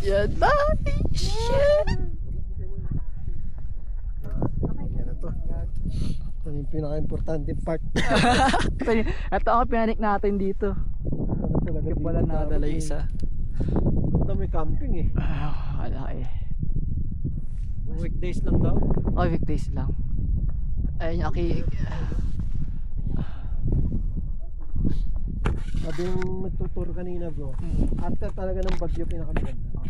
Yan na. Shit. Yan na to. Ito yung pinaka-importante part. Ito ang pinanik natin dito. Hindi pala nadala yung isa. Ito may camping eh. Wala eh. Weekdays lang daw. Oh, weekdays lang. Ayun yung aki. Sabi yung nagtutur kanina bro. After talaga ng bagyo pinakamaganda.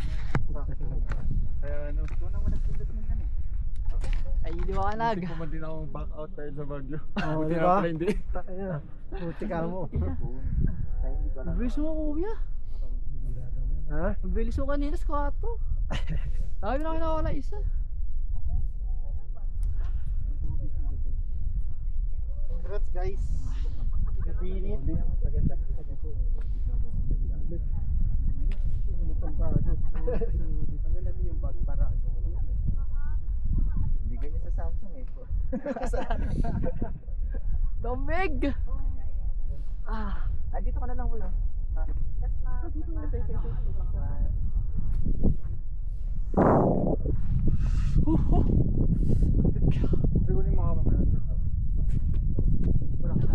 Kaya ano, ito naman nagpindot mo dyan eh. Ay, liwanag. Hindi ko man din ako back out dahil sa bagyo. Oo, Buti di na ba? pala hindi. Takina. Puti ka mo. Bilis mo kuya. Ha? Bilis mo kanina sa kwarto. Sabi na kinawala isa. Congrats guys. Katinit. Maganda. Hindi ganyan sa Samsung eh. Domig! Ah, Ay, dito ka na lang ulo. Yes, ma'am. Ito. Siguro yung mga mamaya. wala ka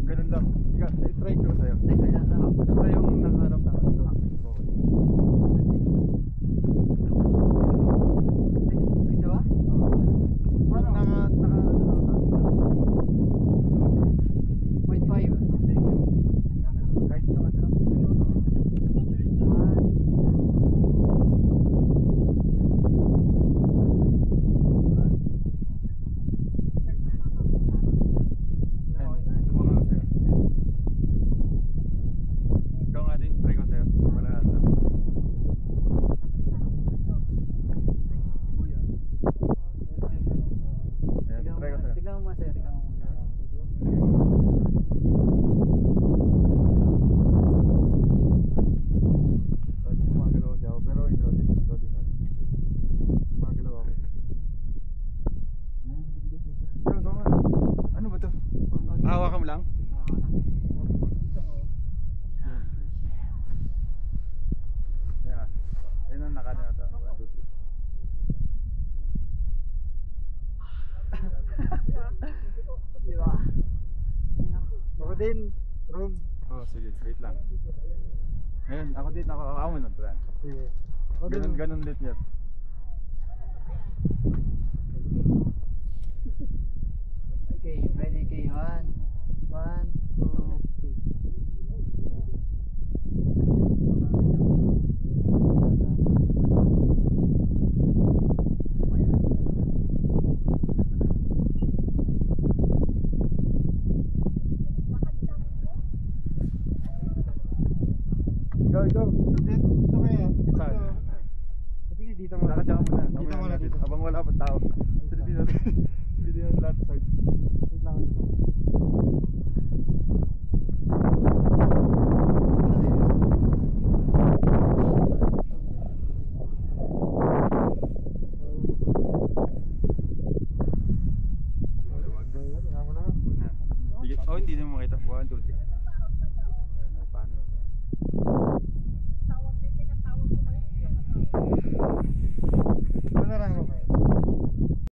Ganun lang. I-try ko sa'yo. Teka, Ito yung nakaharap na dito. video ba? Point 5. Kahit yung ano. Ikaw nga din, try ko sa'yo. Para alam. Ayan, try ko sa'yo. Tignan mo muna sa'yo, tignan mo muna. Gumagalaw siya ako, pero ikaw din. Gumagalaw ako. Ito nga. Ano ba to? Hawakan mo lang? Yeah. Ayun ang nakano na to. 1, 2, 3. Di ba? Ako din. Room. Oh, sige. Wait lang. Ayun, ako din. Ako mo nun, Fran. Sige. Ako din. Ganun ulit niya. Okay, ready, okay, 1, 2, 3. Ikaw. Dito kaya. Saan? Sige, dito mo. Lakad ka muna. Dito muna dito. Abang wala pa tao. Sige dito. Dito yung lahat side. Wait lang. Huwag na. Sige. Oh, hindi na mo makita. 1, 2, 3.